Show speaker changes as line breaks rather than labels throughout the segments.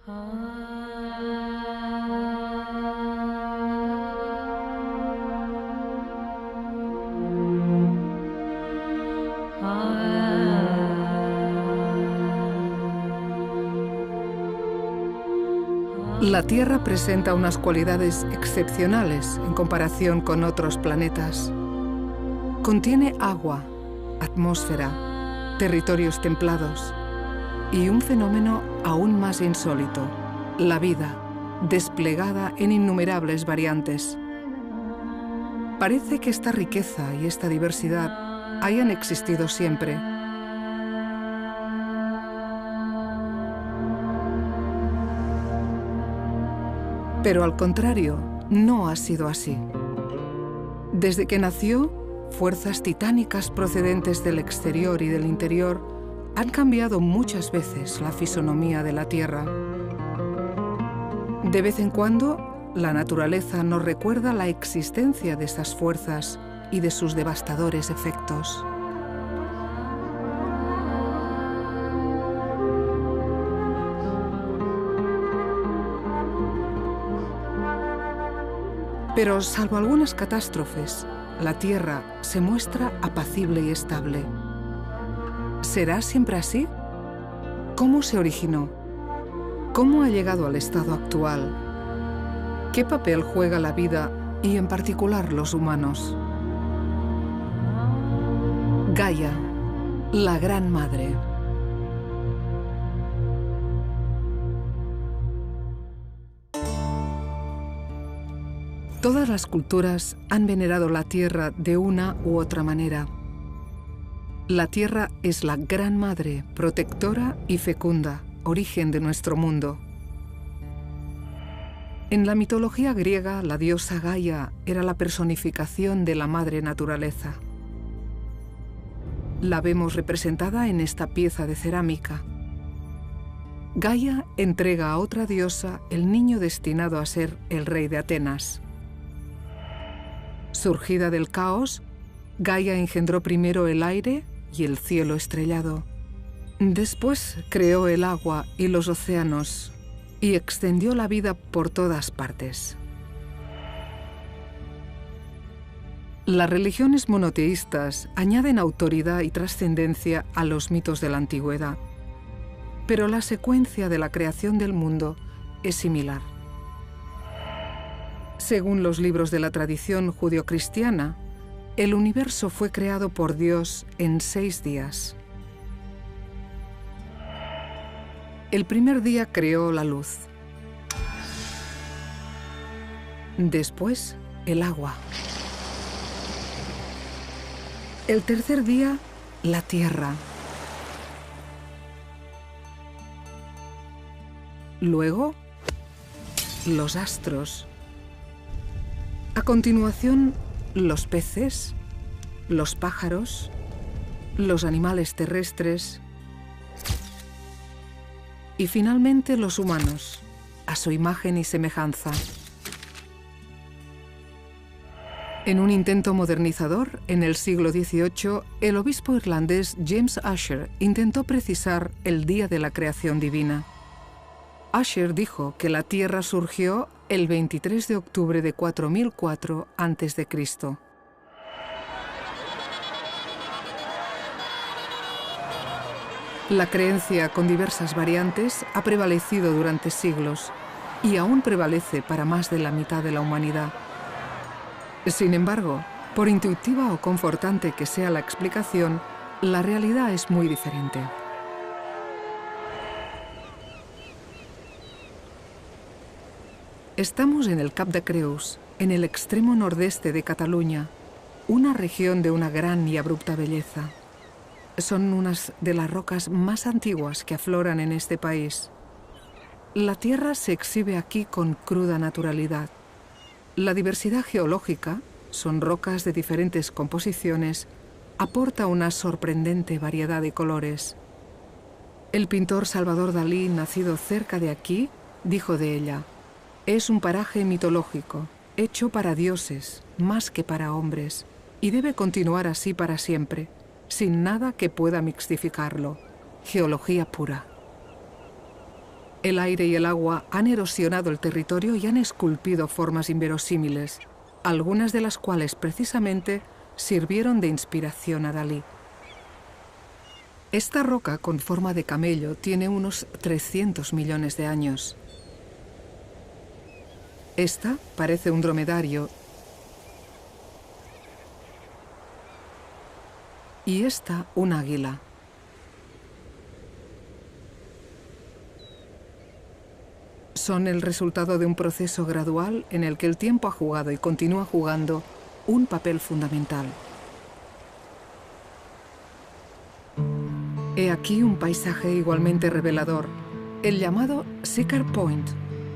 La Tierra presenta unas cualidades excepcionales en comparación con otros planetas. Contiene agua, atmósfera, territorios templados y un fenómeno aún más insólito, la vida, desplegada en innumerables variantes. Parece que esta riqueza y esta diversidad hayan existido siempre. Pero al contrario, no ha sido así. Desde que nació, fuerzas titánicas procedentes del exterior y del interior han cambiado muchas veces la fisonomía de la Tierra. De vez en cuando, la naturaleza nos recuerda la existencia de estas fuerzas y de sus devastadores efectos. Pero salvo algunas catástrofes, la Tierra se muestra apacible y estable. ¿Será siempre así? ¿Cómo se originó? ¿Cómo ha llegado al estado actual? ¿Qué papel juega la vida y en particular los humanos? Gaia, la Gran Madre. Todas las culturas han venerado la Tierra de una u otra manera. La Tierra es la Gran Madre, protectora y fecunda, origen de nuestro mundo. En la mitología griega, la diosa Gaia era la personificación de la madre naturaleza. La vemos representada en esta pieza de cerámica. Gaia entrega a otra diosa el niño destinado a ser el rey de Atenas. Surgida del caos, Gaia engendró primero el aire y el cielo estrellado. Después creó el agua y los océanos y extendió la vida por todas partes. Las religiones monoteístas añaden autoridad y trascendencia a los mitos de la antigüedad, pero la secuencia de la creación del mundo es similar. Según los libros de la tradición judeocristiana, el universo fue creado por Dios en 6 días. El primer día creó la luz. Después, el agua. El tercer día, la tierra. Luego, los astros. A continuación, los peces, los pájaros, los animales terrestres y finalmente los humanos, a su imagen y semejanza. En un intento modernizador, en el siglo XVIII, el obispo irlandés James Ussher intentó precisar el día de la creación divina. Ussher dijo que la Tierra surgió el 23 de octubre de 4004 a.C. La creencia, con diversas variantes, ha prevalecido durante siglos y aún prevalece para más de la mitad de la humanidad. Sin embargo, por intuitiva o confortante que sea la explicación, la realidad es muy diferente. Estamos en el Cap de Creus, en el extremo nordeste de Cataluña, una región de una gran y abrupta belleza. Son unas de las rocas más antiguas que afloran en este país. La tierra se exhibe aquí con cruda naturalidad. La diversidad geológica, son rocas de diferentes composiciones, aporta una sorprendente variedad de colores. El pintor Salvador Dalí, nacido cerca de aquí, dijo de ella: es un paraje mitológico, hecho para dioses, más que para hombres, y debe continuar así para siempre, sin nada que pueda mixtificarlo. Geología pura. El aire y el agua han erosionado el territorio y han esculpido formas inverosímiles, algunas de las cuales precisamente sirvieron de inspiración a Dalí. Esta roca con forma de camello tiene unos 300 millones de años. Esta parece un dromedario y esta un águila. Son el resultado de un proceso gradual en el que el tiempo ha jugado y continúa jugando un papel fundamental. He aquí un paisaje igualmente revelador, el llamado Siccar Point,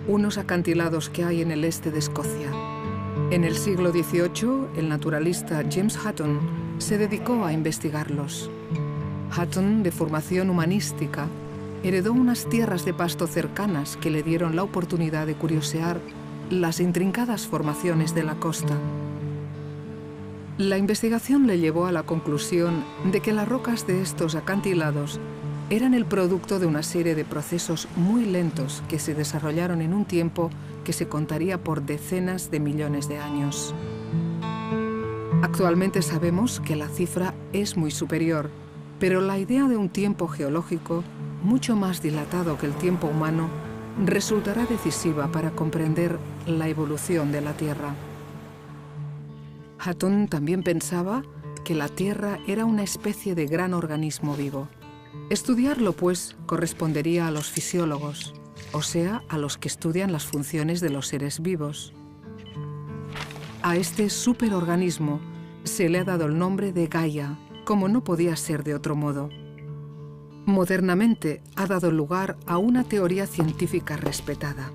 unos acantilados que hay en el este de Escocia. En el siglo XVIII, el naturalista James Hutton se dedicó a investigarlos. Hutton, de formación humanística, heredó unas tierras de pasto cercanas que le dieron la oportunidad de curiosear las intrincadas formaciones de la costa. La investigación le llevó a la conclusión de que las rocas de estos acantilados eran el producto de una serie de procesos muy lentos que se desarrollaron en un tiempo que se contaría por decenas de millones de años. Actualmente sabemos que la cifra es muy superior, pero la idea de un tiempo geológico mucho más dilatado que el tiempo humano resultará decisiva para comprender la evolución de la Tierra. Hutton también pensaba que la Tierra era una especie de gran organismo vivo. Estudiarlo, pues, correspondería a los fisiólogos, o sea, a los que estudian las funciones de los seres vivos. A este superorganismo se le ha dado el nombre de Gaia, como no podía ser de otro modo. Modernamente ha dado lugar a una teoría científica respetada.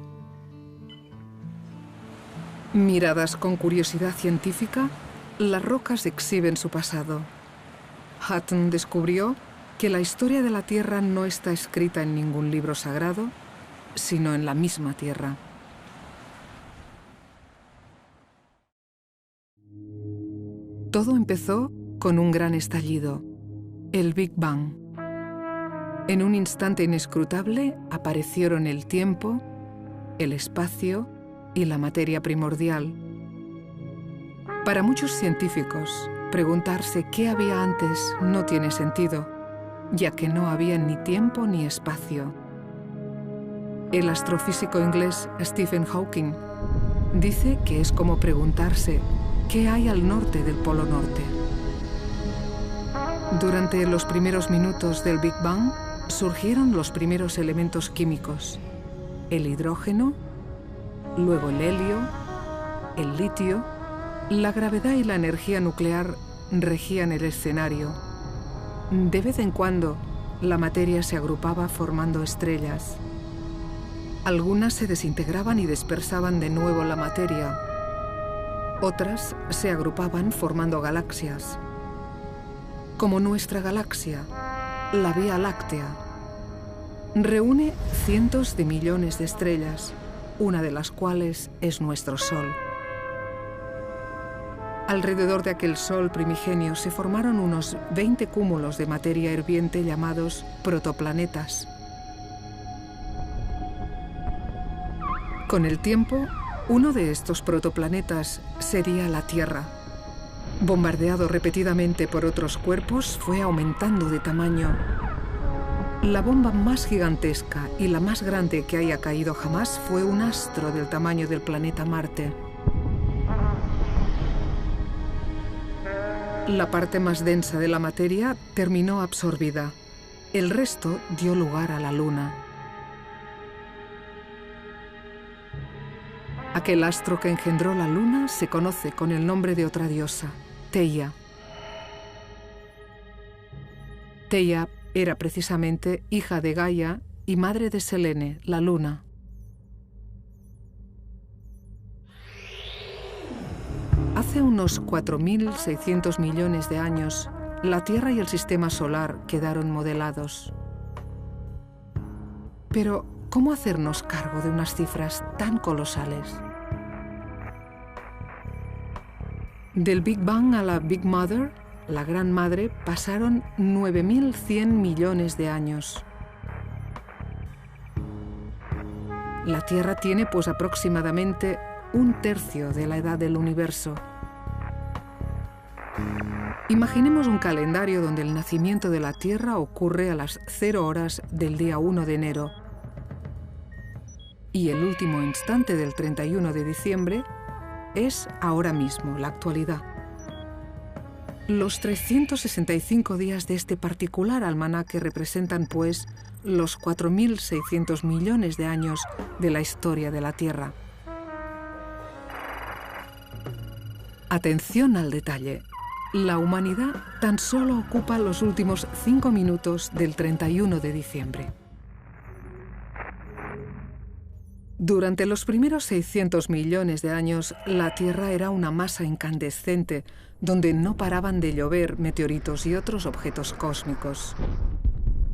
Miradas con curiosidad científica, las rocas exhiben su pasado. Hutton descubrió que la historia de la Tierra no está escrita en ningún libro sagrado, sino en la misma Tierra. Todo empezó con un gran estallido, el Big Bang. En un instante inescrutable aparecieron el tiempo, el espacio y la materia primordial. Para muchos científicos, preguntarse qué había antes no tiene sentido, ya que no había ni tiempo ni espacio. El astrofísico inglés Stephen Hawking dice que es como preguntarse qué hay al norte del Polo Norte. Durante los primeros minutos del Big Bang surgieron los primeros elementos químicos, el hidrógeno, luego el helio, el litio. La gravedad y la energía nuclear regían el escenario. De vez en cuando, la materia se agrupaba formando estrellas. Algunas se desintegraban y dispersaban de nuevo la materia. Otras se agrupaban formando galaxias. Como nuestra galaxia, la Vía Láctea reúne cientos de millones de estrellas, una de las cuales es nuestro Sol. Alrededor de aquel Sol primigenio se formaron unos 20 cúmulos de materia hirviente llamados protoplanetas. Con el tiempo, uno de estos protoplanetas sería la Tierra. Bombardeado repetidamente por otros cuerpos, fue aumentando de tamaño. La bomba más gigantesca y la más grande que haya caído jamás fue un astro del tamaño del planeta Marte. La parte más densa de la materia terminó absorbida. El resto dio lugar a la Luna. Aquel astro que engendró la Luna se conoce con el nombre de otra diosa, Theia. Theia era precisamente hija de Gaia y madre de Selene, la Luna. Hace unos 4.600 millones de años, la Tierra y el Sistema Solar quedaron modelados. Pero, ¿cómo hacernos cargo de unas cifras tan colosales? Del Big Bang a la Big Mother, la Gran Madre, pasaron 9.100 millones de años. La Tierra tiene pues aproximadamente un tercio de la edad del universo. Imaginemos un calendario donde el nacimiento de la Tierra ocurre a las 0 horas del día 1 de enero y el último instante del 31 de diciembre es ahora mismo, la actualidad. Los 365 días de este particular almanaque representan, pues, los 4.600 millones de años de la historia de la Tierra. Atención al detalle. La humanidad tan solo ocupa los últimos 5 minutos del 31 de diciembre. Durante los primeros 600 millones de años, la Tierra era una masa incandescente donde no paraban de llover meteoritos y otros objetos cósmicos.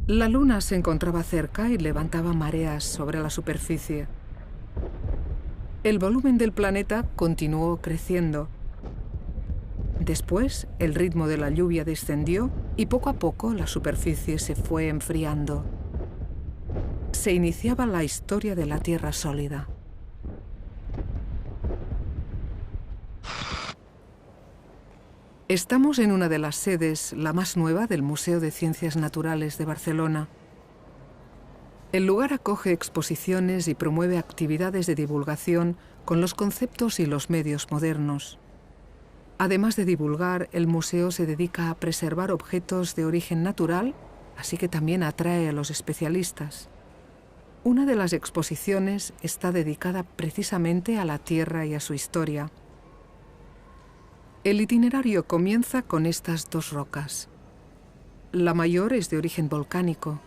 La Luna se encontraba cerca y levantaba mareas sobre la superficie. El volumen del planeta continuó creciendo. Después, el ritmo de la lluvia descendió y poco a poco la superficie se fue enfriando. Se iniciaba la historia de la Tierra sólida. Estamos en una de las sedes, la más nueva, del Museo de Ciencias Naturales de Barcelona. El lugar acoge exposiciones y promueve actividades de divulgación con los conceptos y los medios modernos. Además de divulgar, el museo se dedica a preservar objetos de origen natural, así que también atrae a los especialistas. Una de las exposiciones está dedicada precisamente a la Tierra y a su historia. El itinerario comienza con estas dos rocas. La mayor es de origen volcánico.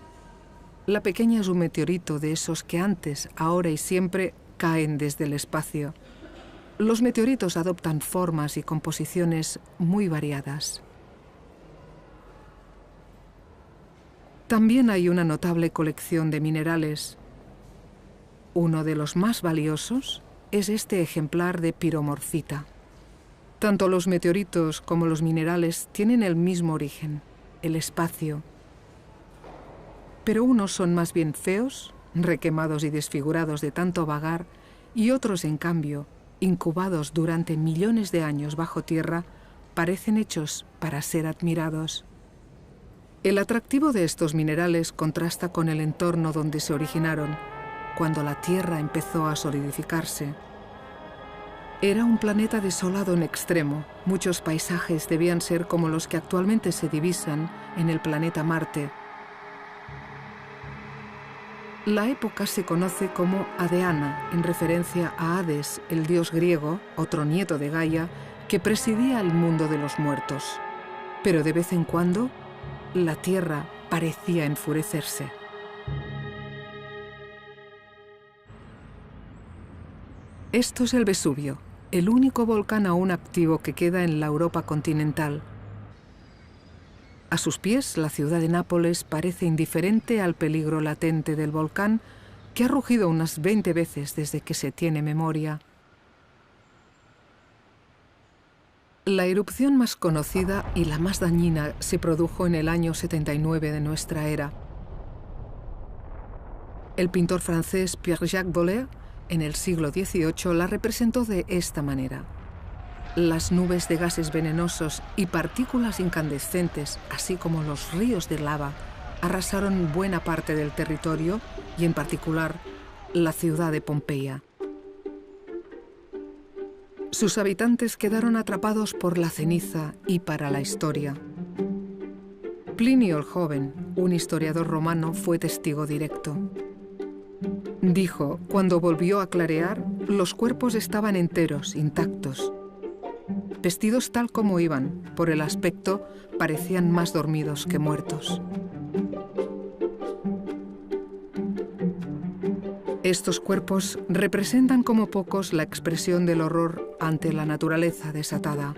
La pequeña es un meteorito de esos que antes, ahora y siempre caen desde el espacio. Los meteoritos adoptan formas y composiciones muy variadas. También hay una notable colección de minerales. Uno de los más valiosos es este ejemplar de piromorfita. Tanto los meteoritos como los minerales tienen el mismo origen, el espacio. Pero unos son más bien feos, requemados y desfigurados de tanto vagar, y otros, en cambio, incubados durante millones de años bajo tierra, parecen hechos para ser admirados. El atractivo de estos minerales contrasta con el entorno donde se originaron, cuando la Tierra empezó a solidificarse. Era un planeta desolado en extremo. Muchos paisajes debían ser como los que actualmente se divisan en el planeta Marte. La época se conoce como Adeana, en referencia a Hades, el dios griego, otro nieto de Gaia, que presidía el mundo de los muertos. Pero de vez en cuando, la Tierra parecía enfurecerse. Esto es el Vesubio, el único volcán aún activo que queda en la Europa continental. A sus pies, la ciudad de Nápoles parece indiferente al peligro latente del volcán, que ha rugido unas 20 veces desde que se tiene memoria. La erupción más conocida y la más dañina se produjo en el año 79 de nuestra era. El pintor francés Pierre-Jacques Boller, en el siglo XVIII, la representó de esta manera. Las nubes de gases venenosos y partículas incandescentes, así como los ríos de lava, arrasaron buena parte del territorio y, en particular, la ciudad de Pompeya. Sus habitantes quedaron atrapados por la ceniza y para la historia. Plinio el Joven, un historiador romano, fue testigo directo. Dijo, cuando volvió a clarear, los cuerpos estaban enteros, intactos. Vestidos tal como iban, por el aspecto, parecían más dormidos que muertos. Estos cuerpos representan como pocos la expresión del horror ante la naturaleza desatada.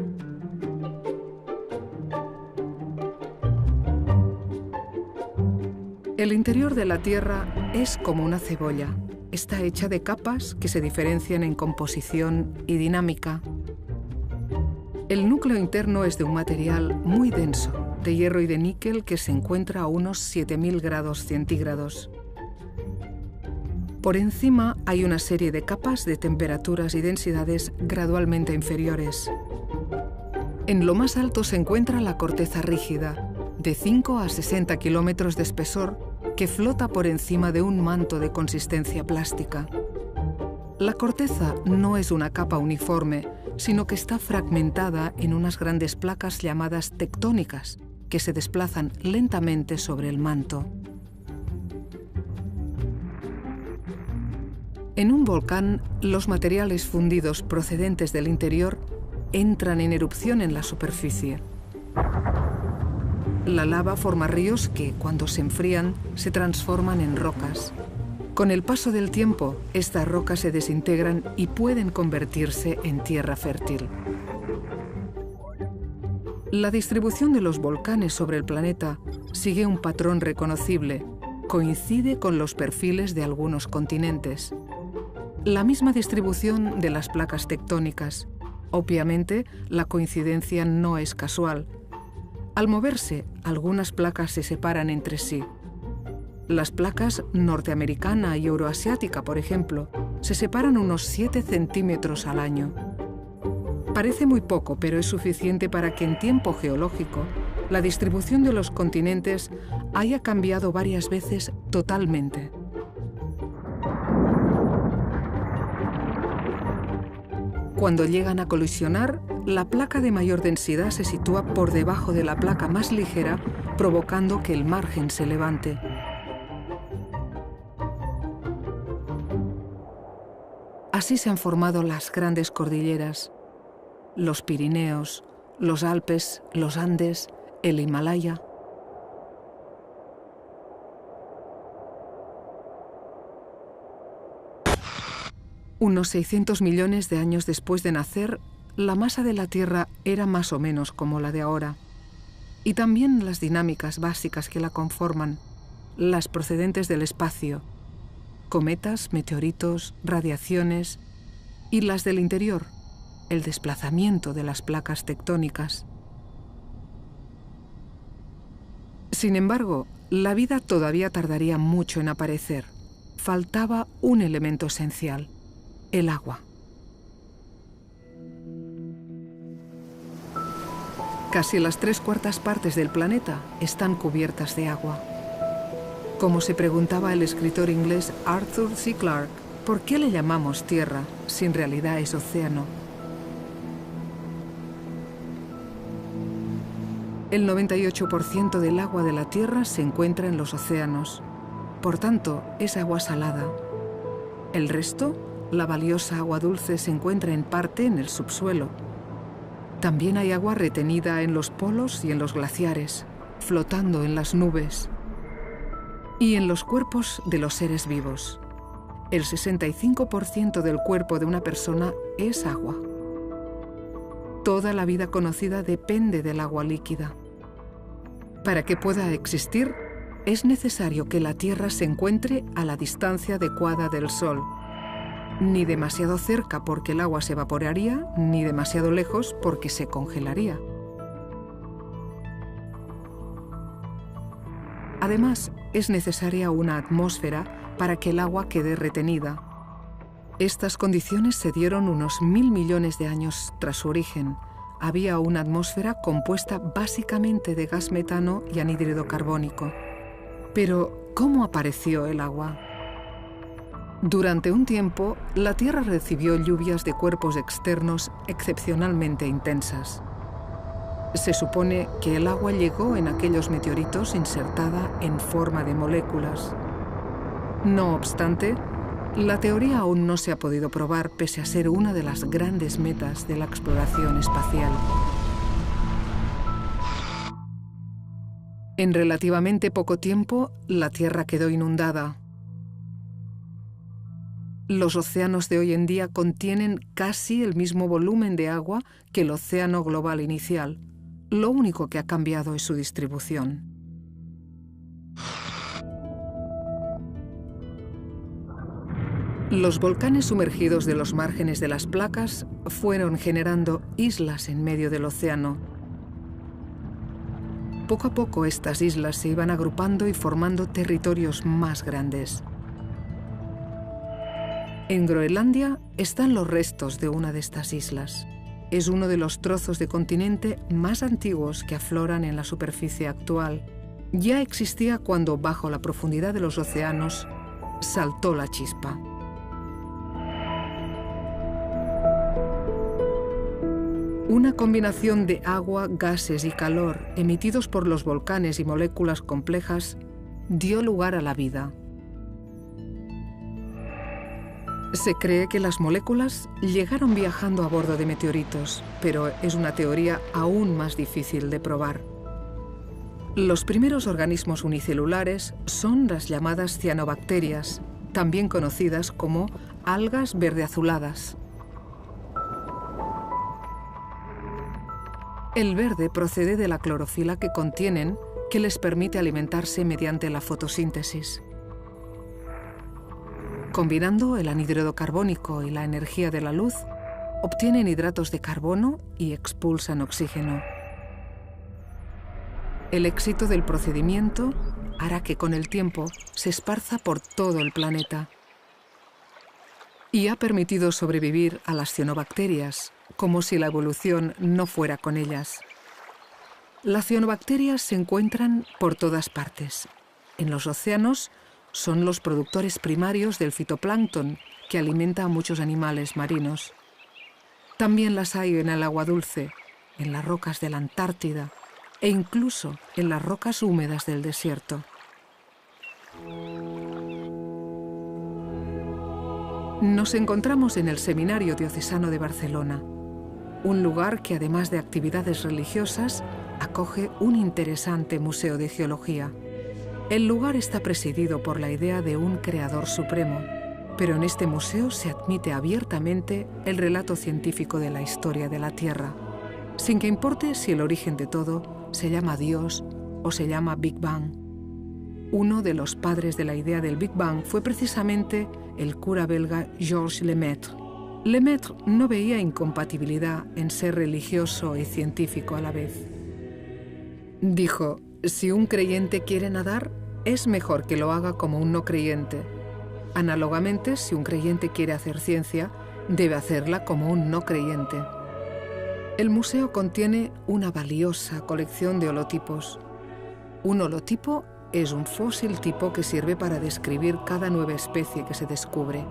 El interior de la Tierra es como una cebolla. Está hecha de capas que se diferencian en composición y dinámica. El núcleo interno es de un material muy denso, de hierro y de níquel, que se encuentra a unos 7000 grados centígrados. Por encima hay una serie de capas de temperaturas y densidades gradualmente inferiores. En lo más alto se encuentra la corteza rígida, de 5 a 60 kilómetros de espesor, que flota por encima de un manto de consistencia plástica. La corteza no es una capa uniforme, sino que está fragmentada en unas grandes placas llamadas tectónicas, que se desplazan lentamente sobre el manto. En un volcán, los materiales fundidos procedentes del interior entran en erupción en la superficie. La lava forma ríos que, cuando se enfrían, se transforman en rocas. Con el paso del tiempo, estas rocas se desintegran y pueden convertirse en tierra fértil. La distribución de los volcanes sobre el planeta sigue un patrón reconocible. Coincide con los perfiles de algunos continentes. La misma distribución de las placas tectónicas. Obviamente, la coincidencia no es casual. Al moverse, algunas placas se separan entre sí. Las placas norteamericana y euroasiática, por ejemplo, se separan unos 7 centímetros al año. Parece muy poco, pero es suficiente para que en tiempo geológico la distribución de los continentes haya cambiado varias veces totalmente. Cuando llegan a colisionar, la placa de mayor densidad se sitúa por debajo de la placa más ligera, provocando que el margen se levante. Así se han formado las grandes cordilleras, los Pirineos, los Alpes, los Andes, el Himalaya. Unos 600 millones de años después de nacer, la masa de la Tierra era más o menos como la de ahora. Y también las dinámicas básicas que la conforman, las procedentes del espacio, cometas, meteoritos, radiaciones, y las del interior, el desplazamiento de las placas tectónicas. Sin embargo, la vida todavía tardaría mucho en aparecer. Faltaba un elemento esencial: el agua. Casi las 3/4 partes del planeta están cubiertas de agua. Como se preguntaba el escritor inglés Arthur C. Clarke, ¿por qué le llamamos tierra si en realidad es océano? El 98% del agua de la Tierra se encuentra en los océanos. Por tanto, es agua salada. El resto, la valiosa agua dulce, se encuentra en parte en el subsuelo. También hay agua retenida en los polos y en los glaciares, flotando en las nubes y en los cuerpos de los seres vivos. El 65% del cuerpo de una persona es agua. Toda la vida conocida depende del agua líquida. Para que pueda existir, es necesario que la Tierra se encuentre a la distancia adecuada del Sol. Ni demasiado cerca porque el agua se evaporaría, ni demasiado lejos porque se congelaría. Además, es necesaria una atmósfera para que el agua quede retenida. Estas condiciones se dieron unos 1000 millones de años tras su origen. Había una atmósfera compuesta básicamente de gas metano y anhídrido carbónico. Pero, ¿cómo apareció el agua? Durante un tiempo, la Tierra recibió lluvias de cuerpos externos excepcionalmente intensas. Se supone que el agua llegó en aquellos meteoritos insertada en forma de moléculas. No obstante, la teoría aún no se ha podido probar pese a ser una de las grandes metas de la exploración espacial. En relativamente poco tiempo, la Tierra quedó inundada. Los océanos de hoy en día contienen casi el mismo volumen de agua que el océano global inicial. Lo único que ha cambiado es su distribución. Los volcanes sumergidos de los márgenes de las placas fueron generando islas en medio del océano. Poco a poco estas islas se iban agrupando y formando territorios más grandes. En Groenlandia están los restos de una de estas islas. Es uno de los trozos de continente más antiguos que afloran en la superficie actual. Ya existía cuando, bajo la profundidad de los océanos, saltó la chispa. Una combinación de agua, gases y calor emitidos por los volcanes y moléculas complejas dio lugar a la vida. Se cree que las moléculas llegaron viajando a bordo de meteoritos, pero es una teoría aún más difícil de probar. Los primeros organismos unicelulares son las llamadas cianobacterias, también conocidas como algas verdeazuladas. El verde procede de la clorofila que contienen, que les permite alimentarse mediante la fotosíntesis. Combinando el anhídrido carbónico y la energía de la luz, obtienen hidratos de carbono y expulsan oxígeno. El éxito del procedimiento hará que con el tiempo se esparza por todo el planeta. Y ha permitido sobrevivir a las cianobacterias, como si la evolución no fuera con ellas. Las cianobacterias se encuentran por todas partes. En los océanos son los productores primarios del fitoplancton, que alimenta a muchos animales marinos. También las hay en el agua dulce, en las rocas de la Antártida e incluso en las rocas húmedas del desierto. Nos encontramos en el Seminario Diocesano de Barcelona, un lugar que, además de actividades religiosas, acoge un interesante museo de geología. El lugar está presidido por la idea de un creador supremo, pero en este museo se admite abiertamente el relato científico de la historia de la Tierra, sin que importe si el origen de todo se llama Dios o se llama Big Bang. Uno de los padres de la idea del Big Bang fue precisamente el cura belga Georges Lemaitre. Lemaitre no veía incompatibilidad en ser religioso y científico a la vez. Dijo: si un creyente quiere nadar, es mejor que lo haga como un no creyente. Análogamente, si un creyente quiere hacer ciencia, debe hacerla como un no creyente. El museo contiene una valiosa colección de holotipos. Un holotipo es un fósil tipo que sirve para describir cada nueva especie que se descubre.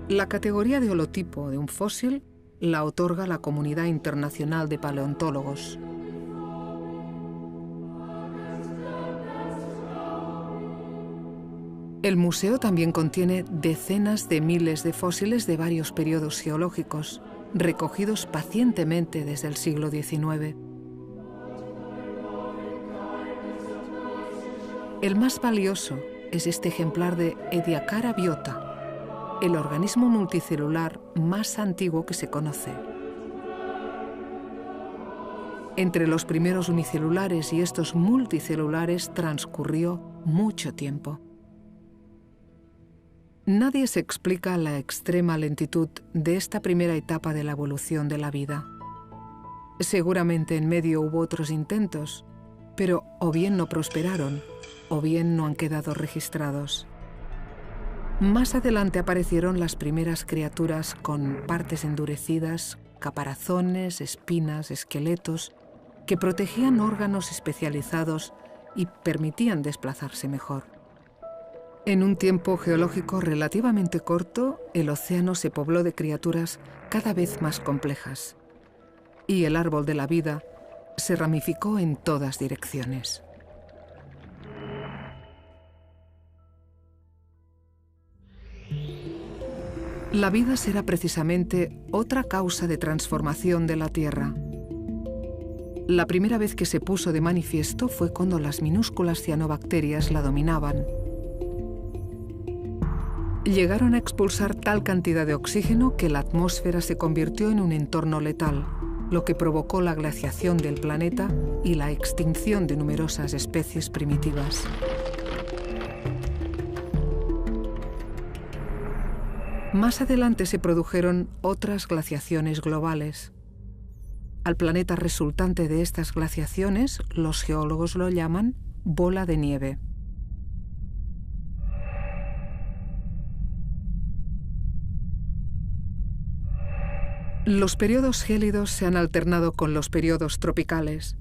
La categoría de holotipo de un fósil la otorga la Comunidad Internacional de Paleontólogos. El museo también contiene decenas de miles de fósiles de varios periodos geológicos, recogidos pacientemente desde el siglo XIX. El más valioso es este ejemplar de Ediacara biota, el organismo multicelular más antiguo que se conoce. Entre los primeros unicelulares y estos multicelulares transcurrió mucho tiempo. Nadie se explica la extrema lentitud de esta primera etapa de la evolución de la vida. Seguramente en medio hubo otros intentos, pero o bien no prosperaron, o bien no han quedado registrados. Más adelante aparecieron las primeras criaturas con partes endurecidas, caparazones, espinas, esqueletos, que protegían órganos especializados y permitían desplazarse mejor. En un tiempo geológico relativamente corto, el océano se pobló de criaturas cada vez más complejas, y el árbol de la vida se ramificó en todas direcciones. La vida será precisamente otra causa de transformación de la Tierra. La primera vez que se puso de manifiesto fue cuando las minúsculas cianobacterias la dominaban. Llegaron a expulsar tal cantidad de oxígeno que la atmósfera se convirtió en un entorno letal, lo que provocó la glaciación del planeta y la extinción de numerosas especies primitivas. Más adelante se produjeron otras glaciaciones globales. Al planeta resultante de estas glaciaciones, los geólogos lo llaman bola de nieve. Los periodos gélidos se han alternado con los periodos tropicales.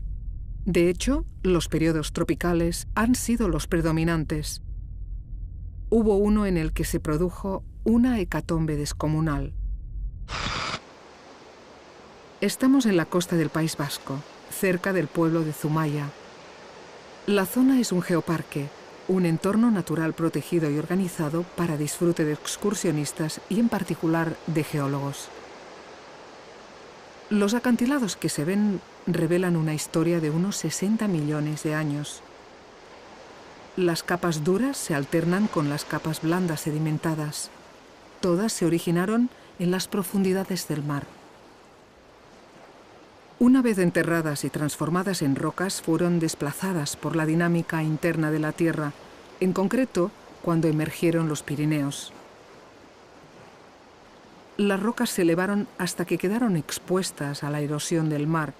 De hecho, los periodos tropicales han sido los predominantes. Hubo uno en el que se produjo una hecatombe descomunal. Estamos en la costa del País Vasco, cerca del pueblo de Zumaya. La zona es un geoparque, un entorno natural protegido y organizado para disfrute de excursionistas y en particular de geólogos. Los acantilados que se ven revelan una historia de unos 60 millones de años. Las capas duras se alternan con las capas blandas sedimentadas. Todas se originaron en las profundidades del mar. Una vez enterradas y transformadas en rocas, fueron desplazadas por la dinámica interna de la Tierra, en concreto cuando emergieron los Pirineos. Las rocas se elevaron hasta que quedaron expuestas a la erosión del mar.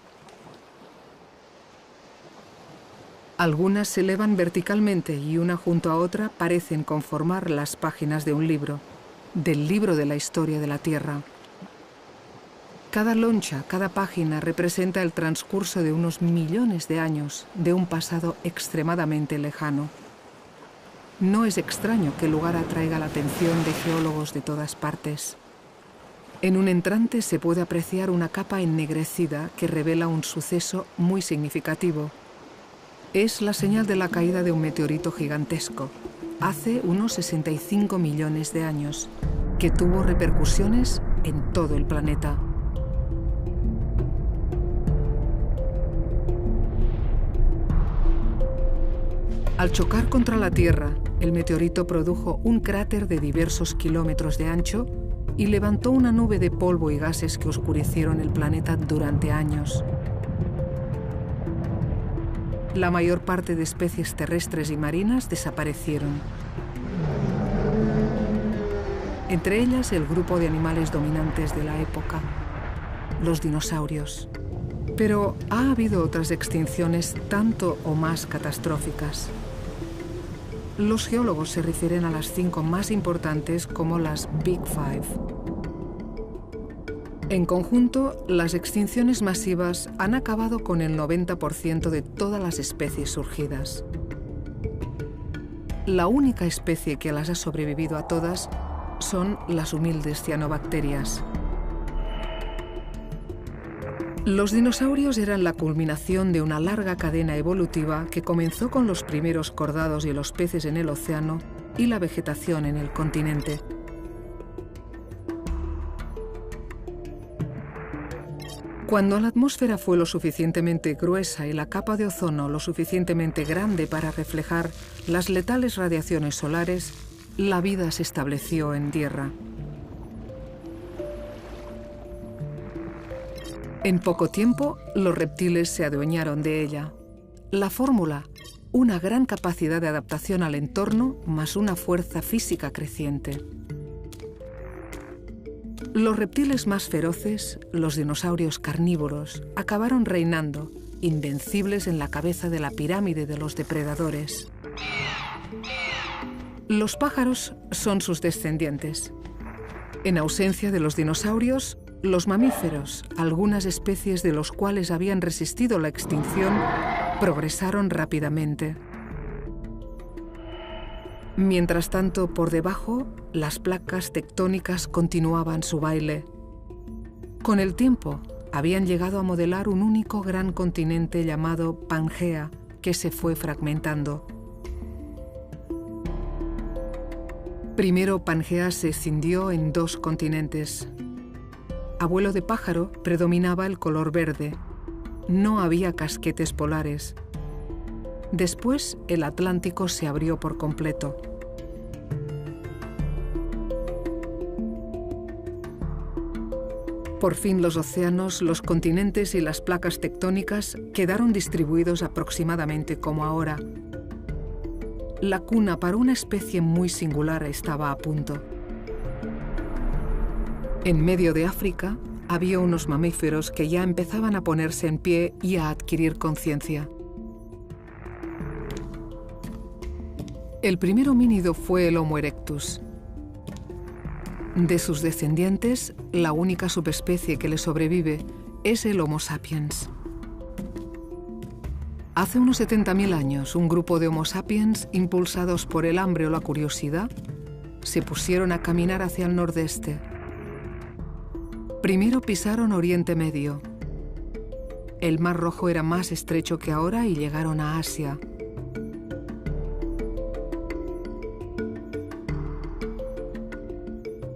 Algunas se elevan verticalmente y una junto a otra parecen conformar las páginas de un libro, del libro de la historia de la Tierra. Cada loncha, cada página representa el transcurso de unos millones de años de un pasado extremadamente lejano. No es extraño que el lugar atraiga la atención de geólogos de todas partes. En un entrante se puede apreciar una capa ennegrecida que revela un suceso muy significativo. Es la señal de la caída de un meteorito gigantesco, hace unos 65 millones de años, que tuvo repercusiones en todo el planeta. Al chocar contra la Tierra, el meteorito produjo un cráter de diversos kilómetros de ancho y levantó una nube de polvo y gases que oscurecieron el planeta durante años. La mayor parte de especies terrestres y marinas desaparecieron. Entre ellas el grupo de animales dominantes de la época, los dinosaurios. Pero ha habido otras extinciones tanto o más catastróficas. Los geólogos se refieren a las 5 más importantes como las Big Five. En conjunto, las extinciones masivas han acabado con el 90% de todas las especies surgidas. La única especie que las ha sobrevivido a todas son las humildes cianobacterias. Los dinosaurios eran la culminación de una larga cadena evolutiva que comenzó con los primeros cordados y los peces en el océano y la vegetación en el continente. Cuando la atmósfera fue lo suficientemente gruesa y la capa de ozono lo suficientemente grande para reflejar las letales radiaciones solares, la vida se estableció en tierra. En poco tiempo, los reptiles se adueñaron de ella. La fórmula, una gran capacidad de adaptación al entorno más una fuerza física creciente. Los reptiles más feroces, los dinosaurios carnívoros, acabaron reinando, invencibles en la cabeza de la pirámide de los depredadores. Los pájaros son sus descendientes. En ausencia de los dinosaurios, los mamíferos, algunas especies de los cuales habían resistido la extinción, progresaron rápidamente. Mientras tanto, por debajo, las placas tectónicas continuaban su baile. Con el tiempo, habían llegado a modelar un único gran continente llamado Pangea, que se fue fragmentando. Primero, Pangea se escindió en 2 continentes. A vuelo de pájaro predominaba el color verde. No había casquetes polares. Después, el Atlántico se abrió por completo. Por fin los océanos, los continentes y las placas tectónicas quedaron distribuidos aproximadamente como ahora. La cuna para una especie muy singular estaba a punto. En medio de África había unos mamíferos que ya empezaban a ponerse en pie y a adquirir conciencia. El primer homínido fue el Homo erectus. De sus descendientes, la única subespecie que le sobrevive es el Homo sapiens. Hace unos 70.000 años, un grupo de Homo sapiens, impulsados por el hambre o la curiosidad, se pusieron a caminar hacia el nordeste. Primero pisaron Oriente Medio. El Mar Rojo era más estrecho que ahora y llegaron a Asia.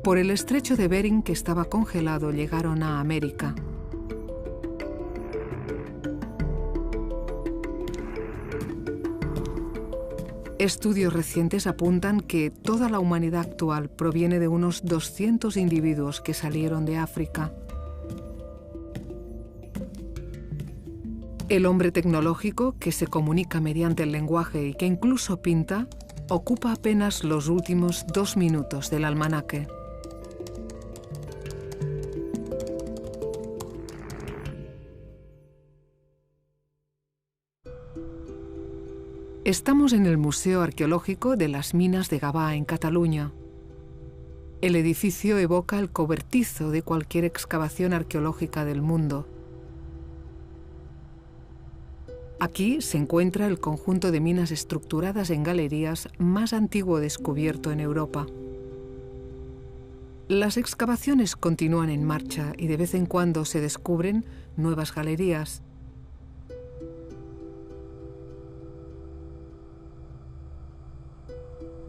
Por el estrecho de Bering, que estaba congelado, llegaron a América. Estudios recientes apuntan que toda la humanidad actual proviene de unos 200 individuos que salieron de África. El hombre tecnológico, que se comunica mediante el lenguaje y que incluso pinta, ocupa apenas los últimos 2 minutos del almanaque. Estamos en el Museo Arqueológico de las Minas de Gavà, en Cataluña. El edificio evoca el cobertizo de cualquier excavación arqueológica del mundo. Aquí se encuentra el conjunto de minas estructuradas en galerías más antiguo descubierto en Europa. Las excavaciones continúan en marcha y de vez en cuando se descubren nuevas galerías.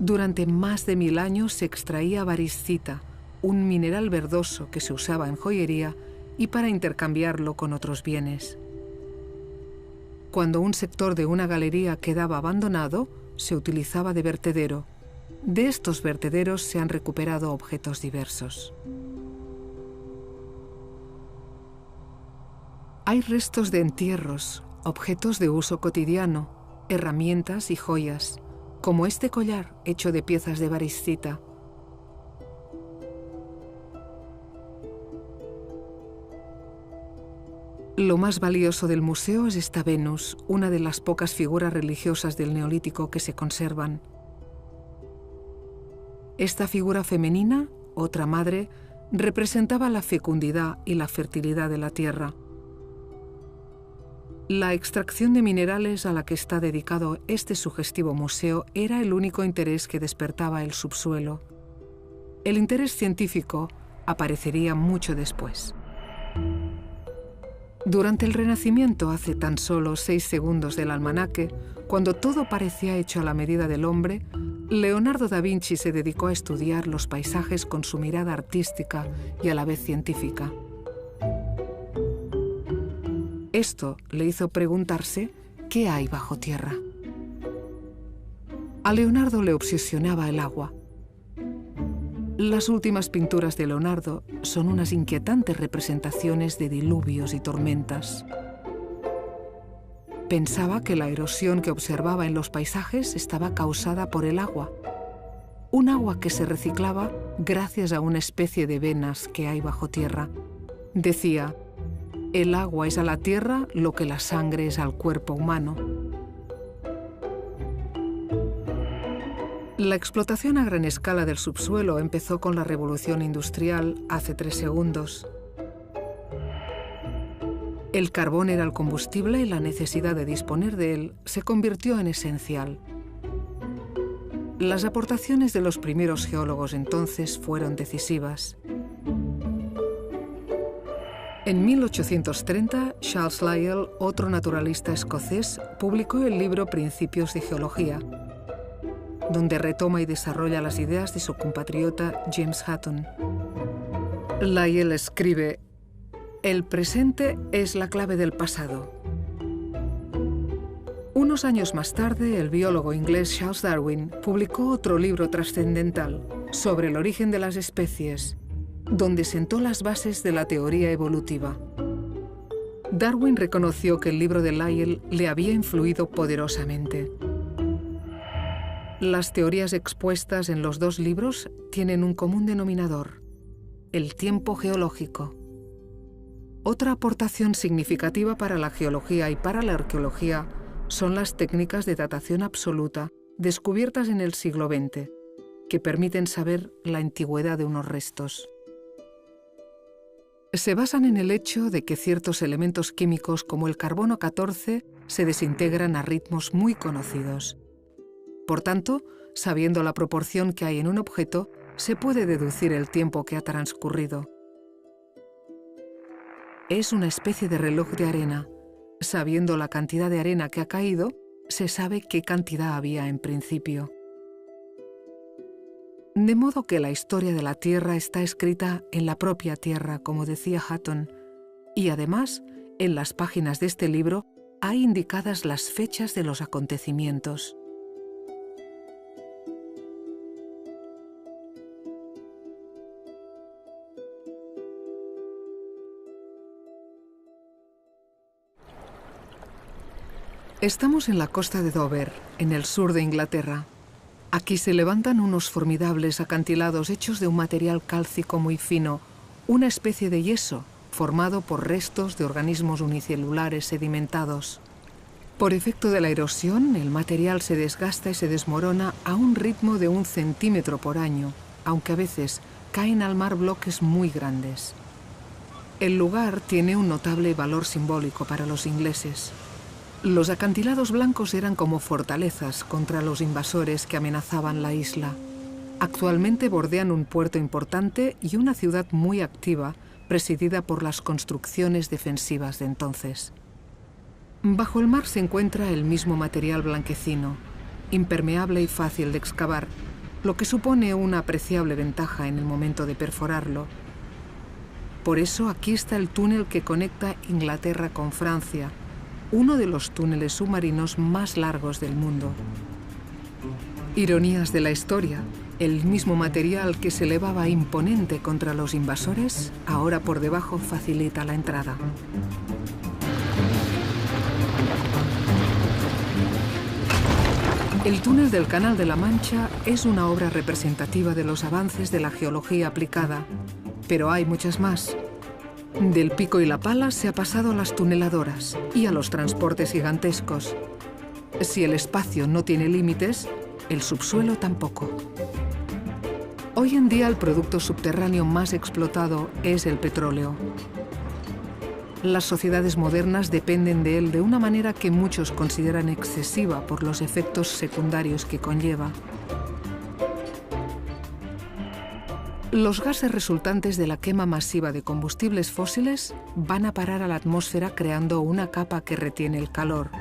Durante más de 1000 años se extraía variscita, un mineral verdoso que se usaba en joyería y para intercambiarlo con otros bienes. Cuando un sector de una galería quedaba abandonado, se utilizaba de vertedero. De estos vertederos se han recuperado objetos diversos. Hay restos de entierros, objetos de uso cotidiano, herramientas y joyas, como este collar hecho de piezas de variscita. Lo más valioso del museo es esta Venus, una de las pocas figuras religiosas del Neolítico que se conservan. Esta figura femenina, otra madre, representaba la fecundidad y la fertilidad de la tierra. La extracción de minerales a la que está dedicado este sugestivo museo era el único interés que despertaba el subsuelo. El interés científico aparecería mucho después. Durante el Renacimiento, hace tan solo 6 segundos del almanaque, cuando todo parecía hecho a la medida del hombre, Leonardo da Vinci se dedicó a estudiar los paisajes con su mirada artística y a la vez científica. Esto le hizo preguntarse qué hay bajo tierra. A Leonardo le obsesionaba el agua. Las últimas pinturas de Leonardo son unas inquietantes representaciones de diluvios y tormentas. Pensaba que la erosión que observaba en los paisajes estaba causada por el agua, un agua que se reciclaba gracias a una especie de venas que hay bajo tierra. Decía: el agua es a la tierra lo que la sangre es al cuerpo humano. La explotación a gran escala del subsuelo empezó con la revolución industrial hace 3 segundos. El carbón era el combustible y la necesidad de disponer de él se convirtió en esencial. Las aportaciones de los primeros geólogos entonces fueron decisivas. En 1830, Charles Lyell, otro naturalista escocés, publicó el libro Principios de Geología, donde retoma y desarrolla las ideas de su compatriota James Hutton. Lyell escribe: «El presente es la clave del pasado». Unos años más tarde, el biólogo inglés Charles Darwin publicó otro libro trascendental sobre el origen de las especies, donde sentó las bases de la teoría evolutiva. Darwin reconoció que el libro de Lyell le había influido poderosamente. Las teorías expuestas en los 2 libros tienen un común denominador: el tiempo geológico. Otra aportación significativa para la geología y para la arqueología son las técnicas de datación absoluta descubiertas en el siglo XX. que permiten saber la antigüedad de unos restos. Se basan en el hecho de que ciertos elementos químicos como el carbono 14 se desintegran a ritmos muy conocidos. Por tanto, sabiendo la proporción que hay en un objeto, se puede deducir el tiempo que ha transcurrido. Es una especie de reloj de arena. Sabiendo la cantidad de arena que ha caído, se sabe qué cantidad había en principio. De modo que la historia de la Tierra está escrita en la propia Tierra, como decía Hutton, y además, en las páginas de este libro hay indicadas las fechas de los acontecimientos. Estamos en la costa de Dover, en el sur de Inglaterra. Aquí se levantan unos formidables acantilados hechos de un material cálcico muy fino, una especie de yeso formado por restos de organismos unicelulares sedimentados. Por efecto de la erosión, el material se desgasta y se desmorona a un ritmo de 1 centímetro por año, aunque a veces caen al mar bloques muy grandes. El lugar tiene un notable valor simbólico para los ingleses. Los acantilados blancos eran como fortalezas contra los invasores que amenazaban la isla. Actualmente bordean un puerto importante y una ciudad muy activa, presidida por las construcciones defensivas de entonces. Bajo el mar se encuentra el mismo material blanquecino, impermeable y fácil de excavar, lo que supone una apreciable ventaja en el momento de perforarlo. Por eso aquí está el túnel que conecta Inglaterra con Francia, uno de los túneles submarinos más largos del mundo. Ironías de la historia, el mismo material que se elevaba imponente contra los invasores, ahora por debajo facilita la entrada. El túnel del Canal de la Mancha es una obra representativa de los avances de la geología aplicada, pero hay muchas más. Del pico y la pala se ha pasado a las tuneladoras y a los transportes gigantescos. Si el espacio no tiene límites, el subsuelo tampoco. Hoy en día el producto subterráneo más explotado es el petróleo. Las sociedades modernas dependen de él de una manera que muchos consideran excesiva por los efectos secundarios que conlleva. Los gases resultantes de la quema masiva de combustibles fósiles van a parar a la atmósfera creando una capa que retiene el calor.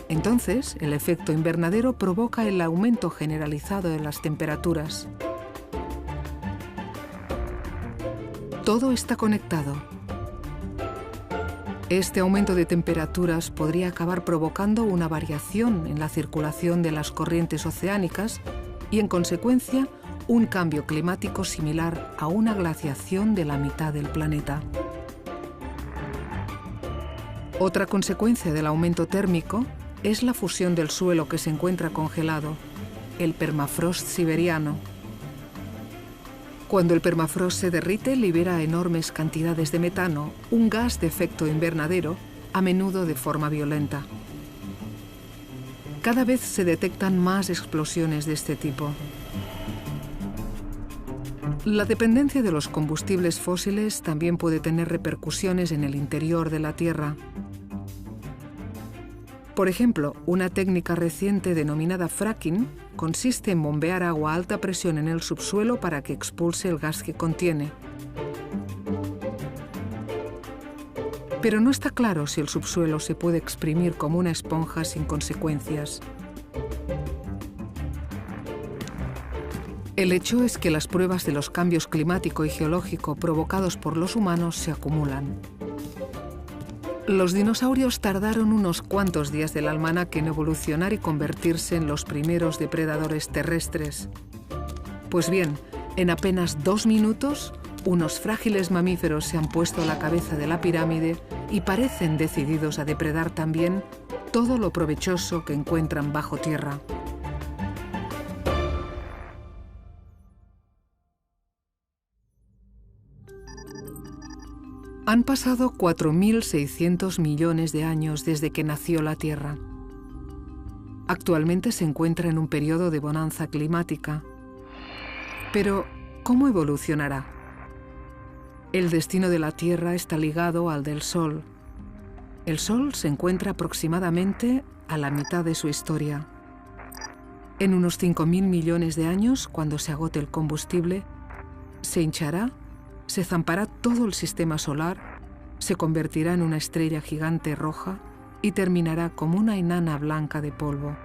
Entonces, el efecto invernadero provoca el aumento generalizado de las temperaturas. Todo está conectado. Este aumento de temperaturas podría acabar provocando una variación en la circulación de las corrientes oceánicas y, en consecuencia, un cambio climático similar a una glaciación de la mitad del planeta. Otra consecuencia del aumento térmico es la fusión del suelo que se encuentra congelado, el permafrost siberiano. Cuando el permafrost se derrite, libera enormes cantidades de metano, un gas de efecto invernadero, a menudo de forma violenta. Cada vez se detectan más explosiones de este tipo. La dependencia de los combustibles fósiles también puede tener repercusiones en el interior de la Tierra. Por ejemplo, una técnica reciente denominada fracking consiste en bombear agua a alta presión en el subsuelo para que expulse el gas que contiene. Pero no está claro si el subsuelo se puede exprimir como una esponja sin consecuencias. El hecho es que las pruebas de los cambios climático y geológico provocados por los humanos se acumulan. Los dinosaurios tardaron unos cuantos días del almanaque en evolucionar y convertirse en los primeros depredadores terrestres. Pues bien, en apenas 2 minutos, unos frágiles mamíferos se han puesto a la cabeza de la pirámide y parecen decididos a depredar también todo lo provechoso que encuentran bajo tierra. Han pasado 4.600 millones de años desde que nació la Tierra. Actualmente se encuentra en un periodo de bonanza climática. Pero, ¿cómo evolucionará? El destino de la Tierra está ligado al del Sol. El Sol se encuentra aproximadamente a la mitad de su historia. En unos 5.000 millones de años, cuando se agote el combustible, se hinchará, se zampará todo el sistema solar, se convertirá en una estrella gigante roja y terminará como una enana blanca de polvo.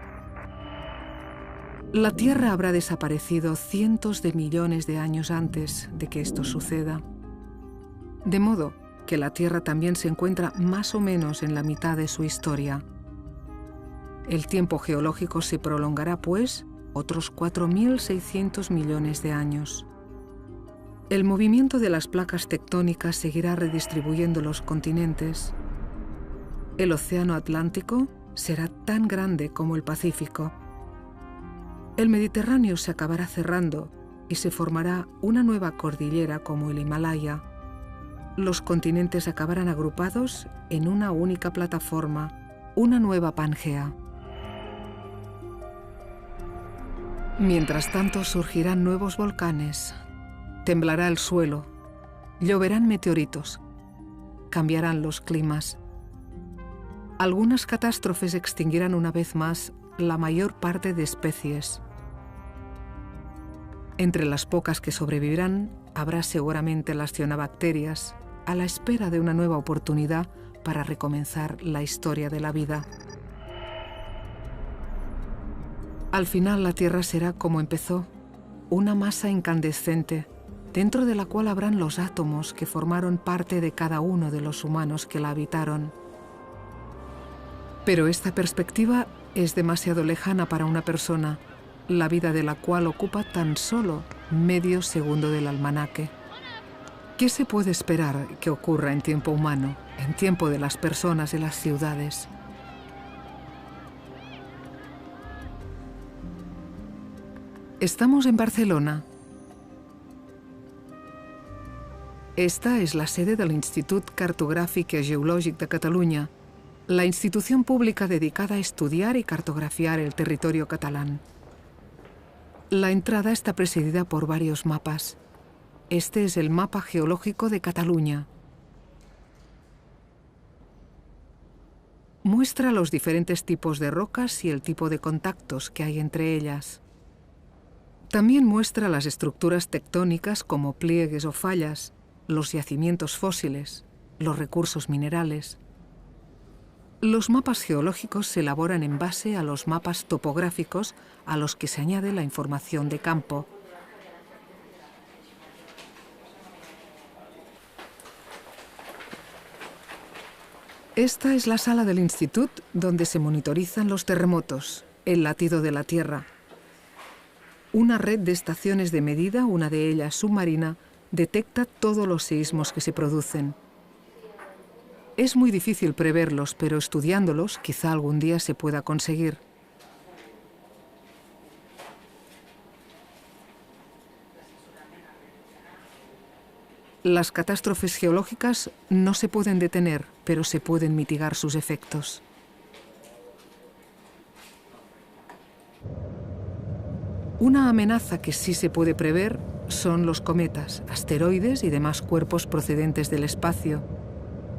La Tierra habrá desaparecido cientos de millones de años antes de que esto suceda. De modo que la Tierra también se encuentra más o menos en la mitad de su historia. El tiempo geológico se prolongará, pues, otros 4.600 millones de años. El movimiento de las placas tectónicas seguirá redistribuyendo los continentes. El océano Atlántico será tan grande como el Pacífico. El Mediterráneo se acabará cerrando y se formará una nueva cordillera como el Himalaya. Los continentes acabarán agrupados en una única plataforma, una nueva Pangea. Mientras tanto surgirán nuevos volcanes, temblará el suelo, lloverán meteoritos, cambiarán los climas. Algunas catástrofes extinguirán una vez más la mayor parte de especies. Entre las pocas que sobrevivirán, habrá seguramente las cianobacterias, a la espera de una nueva oportunidad para recomenzar la historia de la vida. Al final la Tierra será como empezó, una masa incandescente, dentro de la cual habrán los átomos que formaron parte de cada uno de los humanos que la habitaron. Pero esta perspectiva es demasiado lejana para una persona, la vida de la cual ocupa tan solo medio segundo del almanaque. ¿Qué se puede esperar que ocurra en tiempo humano, en tiempo de las personas y las ciudades? Estamos en Barcelona. Esta es la sede del Institut Cartogràfic i Geològic de Catalunya, la institución pública dedicada a estudiar y cartografiar el territorio catalán. La entrada está presidida por varios mapas. Este es el mapa geológico de Cataluña. Muestra los diferentes tipos de rocas y el tipo de contactos que hay entre ellas. También muestra las estructuras tectónicas como pliegues o fallas, los yacimientos fósiles, los recursos minerales. Los mapas geológicos se elaboran en base a los mapas topográficos a los que se añade la información de campo. Esta es la sala del Institut donde se monitorizan los terremotos, el latido de la Tierra. Una red de estaciones de medida, una de ellas submarina, detecta todos los seísmos que se producen. Es muy difícil preverlos, pero estudiándolos quizá algún día se pueda conseguir. Las catástrofes geológicas no se pueden detener, pero se pueden mitigar sus efectos. Una amenaza que sí se puede prever son los cometas, asteroides y demás cuerpos procedentes del espacio.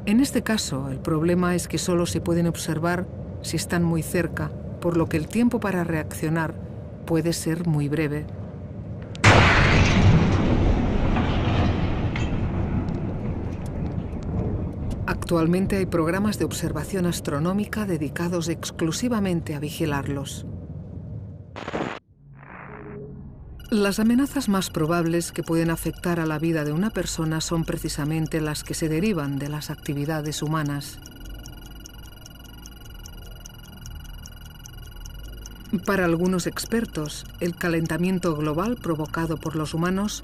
En este caso, el problema es que solo se pueden observar si están muy cerca, por lo que el tiempo para reaccionar puede ser muy breve. Actualmente hay programas de observación astronómica dedicados exclusivamente a vigilarlos. Las amenazas más probables que pueden afectar a la vida de una persona son precisamente las que se derivan de las actividades humanas. Para algunos expertos, el calentamiento global provocado por los humanos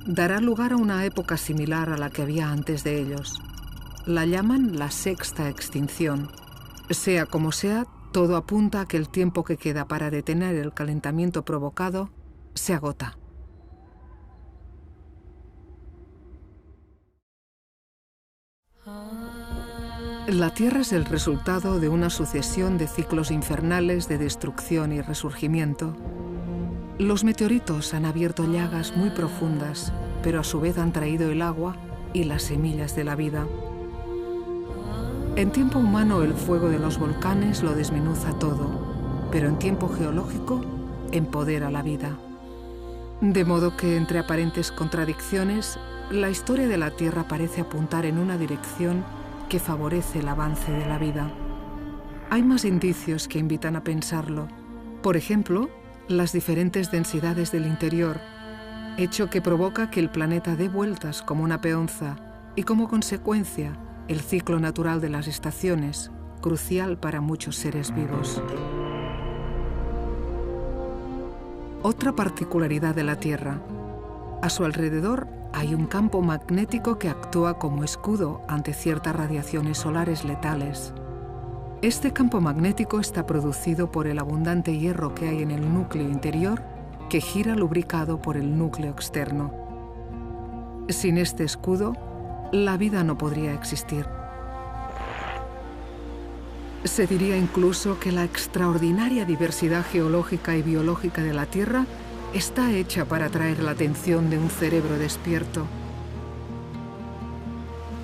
dará lugar a una época similar a la que había antes de ellos. La llaman la sexta extinción. Sea como sea, todo apunta a que el tiempo que queda para detener el calentamiento provocado se agota. La Tierra es el resultado de una sucesión de ciclos infernales de destrucción y resurgimiento. Los meteoritos han abierto llagas muy profundas, pero a su vez han traído el agua y las semillas de la vida. En tiempo humano el fuego de los volcanes lo desmenuza todo, pero en tiempo geológico empodera la vida. De modo que, entre aparentes contradicciones, la historia de la Tierra parece apuntar en una dirección que favorece el avance de la vida. Hay más indicios que invitan a pensarlo. Por ejemplo, las diferentes densidades del interior, hecho que provoca que el planeta dé vueltas como una peonza y, como consecuencia, el ciclo natural de las estaciones, crucial para muchos seres vivos. Otra particularidad de la Tierra. A su alrededor hay un campo magnético que actúa como escudo ante ciertas radiaciones solares letales. Este campo magnético está producido por el abundante hierro que hay en el núcleo interior, que gira lubricado por el núcleo externo. Sin este escudo, la vida no podría existir. Se diría incluso que la extraordinaria diversidad geológica y biológica de la Tierra está hecha para atraer la atención de un cerebro despierto.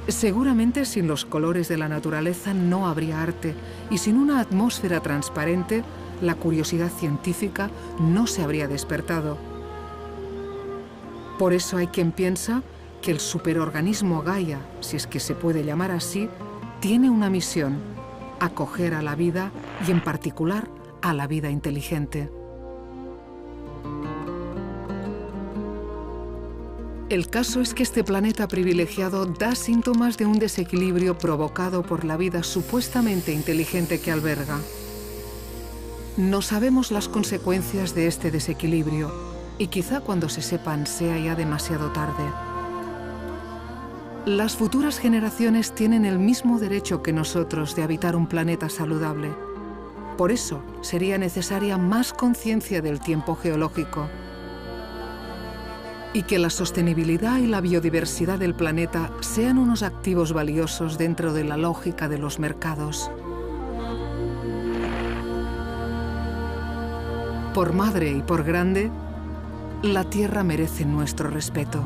Seguramente sin los colores de la naturaleza no habría arte, y sin una atmósfera transparente, la curiosidad científica no se habría despertado. Por eso hay quien piensa que el superorganismo Gaia, si es que se puede llamar así, tiene una misión: acoger a la vida y, en particular, a la vida inteligente. El caso es que este planeta privilegiado da síntomas de un desequilibrio provocado por la vida supuestamente inteligente que alberga. No sabemos las consecuencias de este desequilibrio, y quizá cuando se sepan sea ya demasiado tarde. Las futuras generaciones tienen el mismo derecho que nosotros de habitar un planeta saludable. Por eso sería necesaria más conciencia del tiempo geológico, y que la sostenibilidad y la biodiversidad del planeta sean unos activos valiosos dentro de la lógica de los mercados. Por madre y por grande, la Tierra merece nuestro respeto.